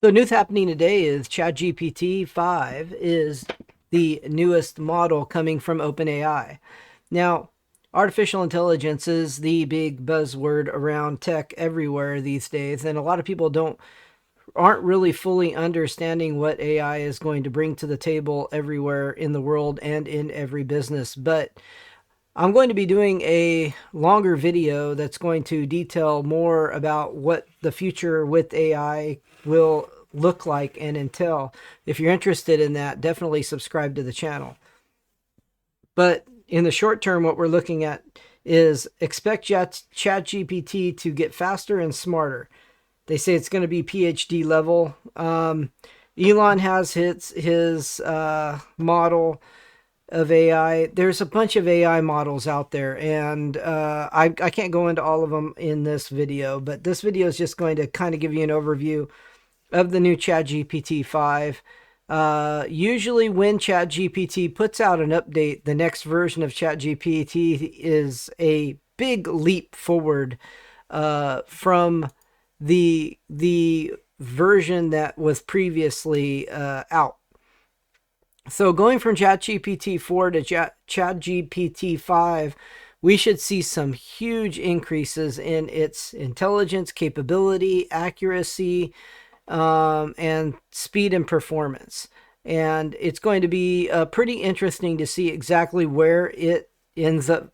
The news happening today is ChatGPT 5 is the newest model coming from OpenAI. Now, artificial intelligence is the big buzzword around tech everywhere these days, and a lot of people aren't really fully understanding what AI is going to bring to the table everywhere in the world and in every business. But I'm going to be doing a longer video that's going to detail more about what the future with AI will look like and entail. If you're interested in that, definitely subscribe to the channel. But in the short term, what we're looking at is expect ChatGPT to get faster and smarter. They say it's going to be PhD level. Elon has his model of AI. There's a bunch of AI models out there, and I can't go into all of them in this video, but this video is just going to kind of give you an overview of the new ChatGPT 5. Usually when ChatGPT puts out an update, the next version of ChatGPT is a big leap forward from the version that was previously out. So going from ChatGPT 4 to ChatGPT 5, we should see some huge increases in its intelligence, capability, accuracy, and speed and performance. And it's going to be pretty interesting to see exactly where it ends up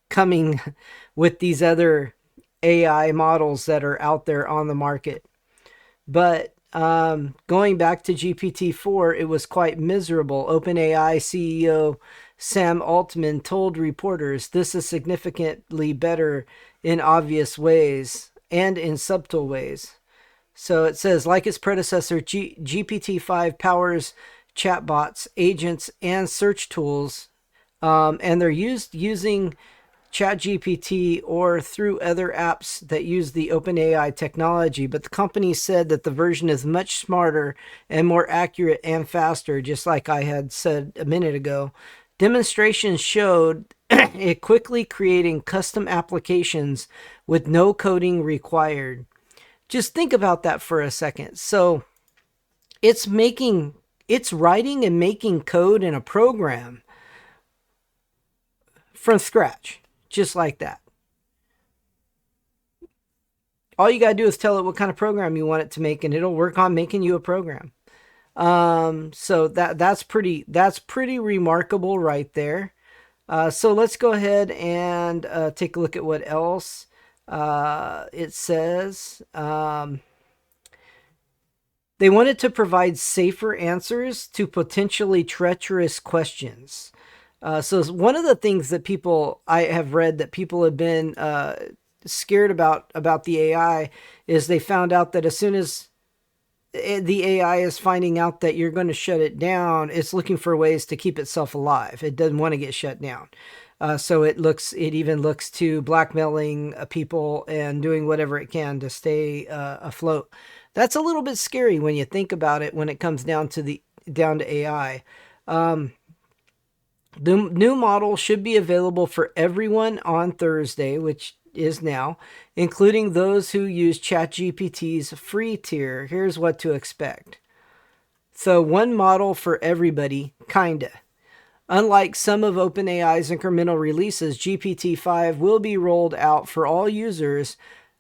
coming with these other AI models that are out there on the market. But going back to GPT-4, it was quite miserable. OpenAI CEO Sam Altman told reporters this is significantly better in obvious ways and in subtle ways. So it says, like its predecessor, GPT-5 powers chatbots, agents, and search tools, and they're using ChatGPT or through other apps that use the OpenAI technology. But the company said that the version is much smarter and more accurate and faster, just like I had said a minute ago. Demonstrations showed it quickly creating custom applications with no coding required. Just think about that for a second. So it's writing and making code in a program from scratch, just like that. All you gotta do is tell it what kind of program you want it to make, and it'll work on making you a program. So that's pretty remarkable right there. So let's go ahead and take a look at what else it says. They wanted to provide safer answers to potentially treacherous questions. So one of the things that I have read that people have been scared about the AI is they found out that as soon as the AI is finding out that you're going to shut it down, it's looking for ways to keep itself alive. It doesn't want to get shut down. So it even looks to blackmailing people and doing whatever it can to stay afloat. That's a little bit scary when you think about it when it comes down to AI. The new model should be available for everyone on Thursday, which is now, including those who use ChatGPT's free tier. Here's what to expect. So one model for everybody, kinda. Unlike some of OpenAI's incremental releases, GPT-5 will be rolled out for all users,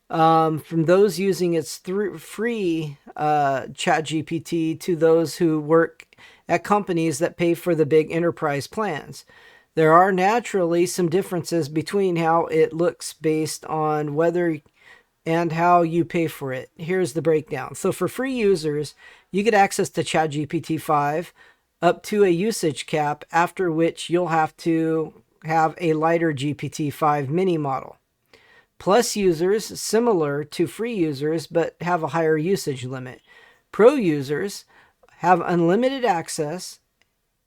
from those using its free ChatGPT to those who work at companies that pay for the big enterprise plans. There are naturally some differences between how it looks based on whether and how you pay for it. Here's the breakdown. So for free users, you get access to ChatGPT 5 up to a usage cap, after which you'll have to have a lighter GPT-5 mini model. Plus users, similar to free users, but have a higher usage limit. Pro users have unlimited access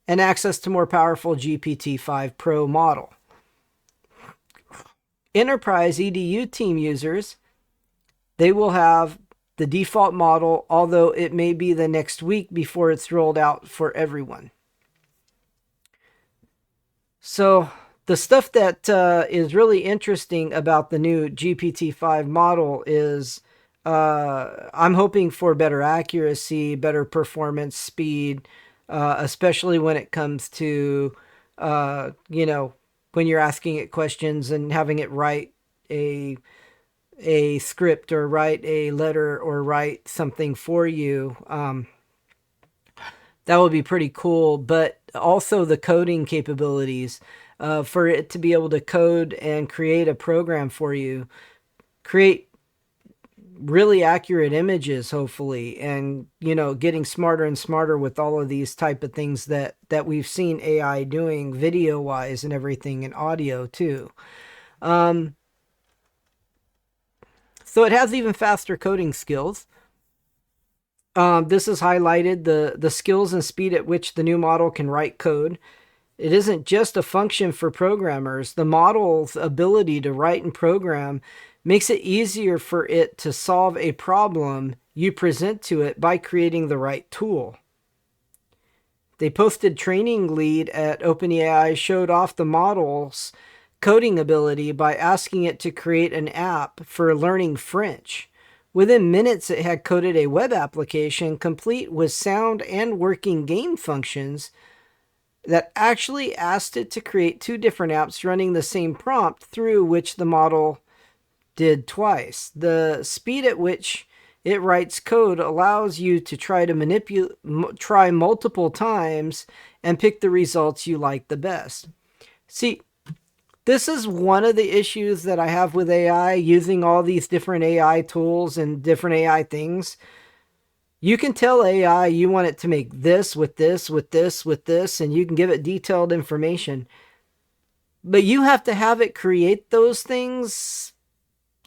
and access to more powerful GPT-5 Pro model. Enterprise EDU team users, they will have the default model, although it may be the next week before it's rolled out for everyone. So the stuff that is really interesting about the new GPT-5 model is I'm hoping for better accuracy, better performance, speed, especially when it comes to, you know, when you're asking it questions and having it write a a script or write a letter or write something for you. That would be pretty cool. But also the coding capabilities, for it to be able to code and create a program for you, create really accurate images, hopefully, and getting smarter and smarter with all of these type of things that we've seen AI doing video wise and everything, and audio too. um so it has even faster coding skills. This has highlighted the skills and speed at which the new model can write code. It isn't just a function for programmers. The model's ability to write and program makes it easier for it to solve a problem you present to it by creating the right tool. They posted training lead at OpenAI showed off the model's coding ability by asking it to create an app for learning French. Within minutes, it had coded a web application complete with sound and working game functions that actually asked it to create two different apps running the same prompt, through which the model did twice. The speed at which it writes code allows you to try multiple times and pick the results you like the best. See, this is one of the issues that I have with AI, using all these different AI tools and different AI things. You can tell AI you want it to make this with this, with this, with this, and you can give it detailed information. But you have to have it create those things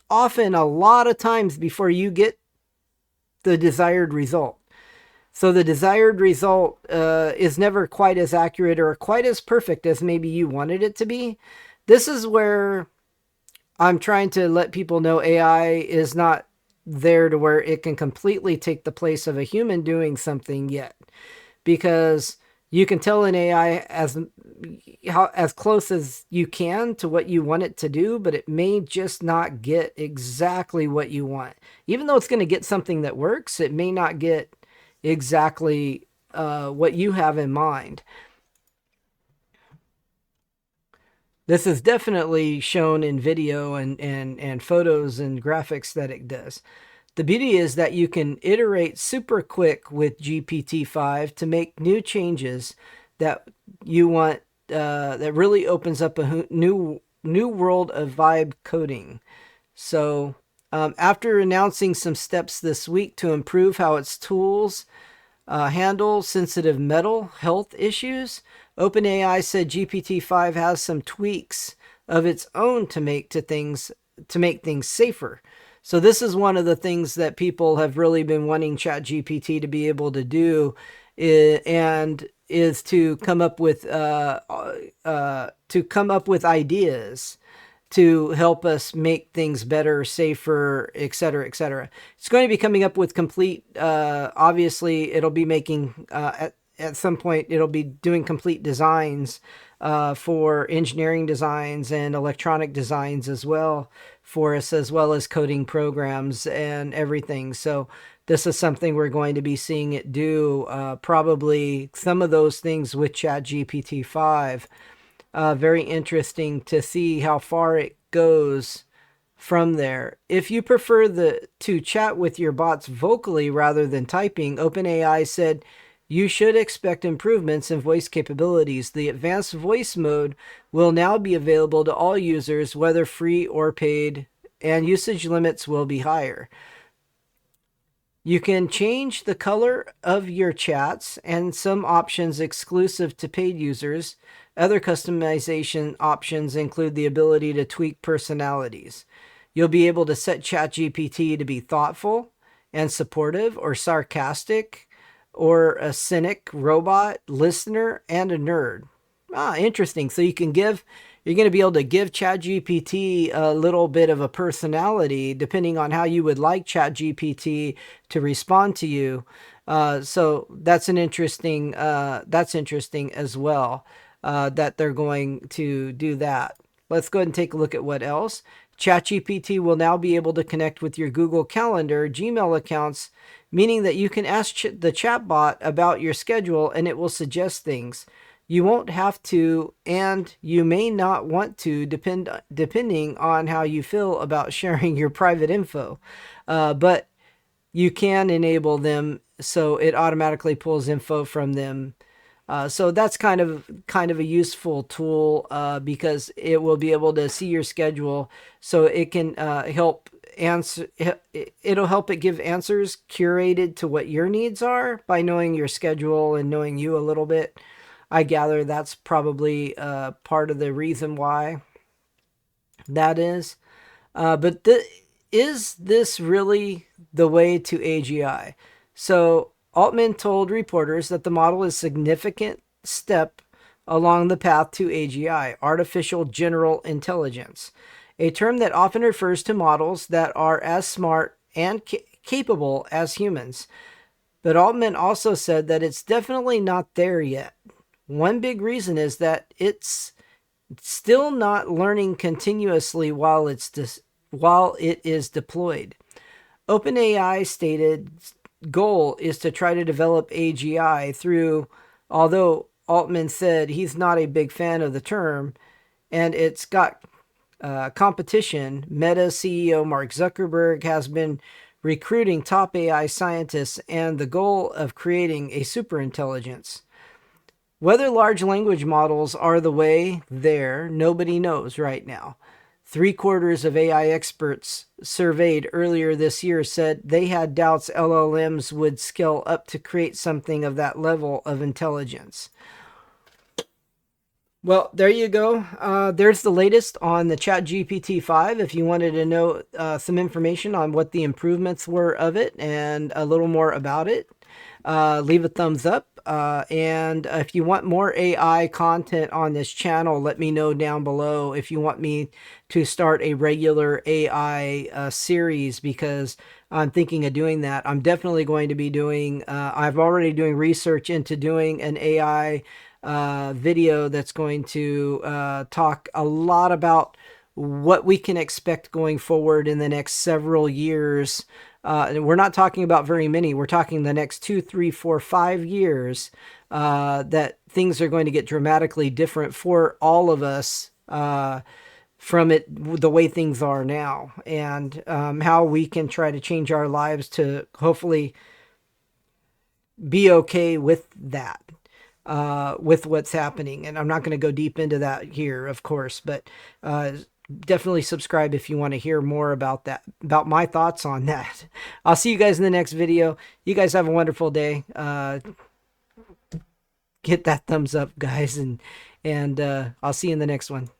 often a lot of times before you get the desired result. So the desired result is never quite as accurate or quite as perfect as maybe you wanted it to be. This is where I'm trying to let people know AI is not there to where it can completely take the place of a human doing something yet, because you can tell an AI as close as you can to what you want it to do, but it may just not get exactly what you want. Even though it's going to get something that works, it may not get exactly what you have in mind. This is definitely shown in video and photos and graphics that it does. The beauty is that you can iterate super quick with GPT-5 to make new changes that you want. That really opens up a new world of vibe coding. So after announcing some steps this week to improve how its tools handle sensitive mental health issues, OpenAI said GPT-5 has some tweaks of its own to make things safer. So this is one of the things that people have really been wanting ChatGPT to be able to do, and is to come up with ideas to help us make things better, safer, etc., etc. It's going to be coming up with complete. Obviously, it'll be making at some point it'll be doing complete designs for engineering designs and electronic designs as well for us, as well as coding programs and everything. So this is something we're going to be seeing it do, probably some of those things with ChatGPT 5. Very interesting to see how far it goes from there. If you prefer to chat with your bots vocally rather than typing, OpenAI said you should expect improvements in voice capabilities. The advanced voice mode will now be available to all users, whether free or paid, and usage limits will be higher. You can change the color of your chats and some options exclusive to paid users. Other customization options include the ability to tweak personalities. You'll be able to set ChatGPT to be thoughtful and supportive, or sarcastic, or a cynic, robot, listener, and a nerd. Interesting. So you're going to be able to give ChatGPT a little bit of a personality depending on how you would like ChatGPT to respond to you. So that's interesting as well, that they're going to do that. Let's go ahead and take a look at what else. ChatGPT will now be able to connect with your Google Calendar, Gmail accounts, meaning that you can ask the chatbot about your schedule and it will suggest things. You won't have to, and you may not want to, depending on how you feel about sharing your private info. But you can enable them so it automatically pulls info from them. So that's kind of a useful tool because it will be able to see your schedule, so it can help answer. It'll help it give answers curated to what your needs are by knowing your schedule and knowing you a little bit. I gather that's probably part of the reason why that is. But is this really the way to AGI? So Altman told reporters that the model is a significant step along the path to AGI, artificial general intelligence, a term that often refers to models that are as smart and capable as humans. But Altman also said that it's definitely not there yet. One big reason is that it's still not learning continuously while it is deployed. OpenAI stated goal is to try to develop AGI through, although Altman said he's not a big fan of the term, and it's got competition. Meta CEO Mark Zuckerberg has been recruiting top AI scientists and the goal of creating a superintelligence. Whether large language models are the way there, nobody knows right now. 3/4 of AI experts surveyed earlier this year said they had doubts LLMs would scale up to create something of that level of intelligence. Well, there you go. There's the latest on the ChatGPT 5. If you wanted to know some information on what the improvements were of it and a little more about it, leave a thumbs up. And if you want more AI content on this channel, let me know down below if you want me to start a regular AI series, because I'm thinking of doing that. I'm definitely going to be doing, I've already doing research into doing an AI video that's going to talk a lot about what we can expect going forward in the next several years. And we're not talking about very many. We're talking the next 2, 3, 4, 5 years that things are going to get dramatically different for all of us from the way things are now, and how we can try to change our lives to hopefully be okay with that. With what's happening. And I'm not going to go deep into that here, of course, but definitely subscribe if you want to hear more about that, about my thoughts on that. I'll see you guys in the next video. You guys have a wonderful day. Hit that thumbs up, guys, and I'll see you in the next one.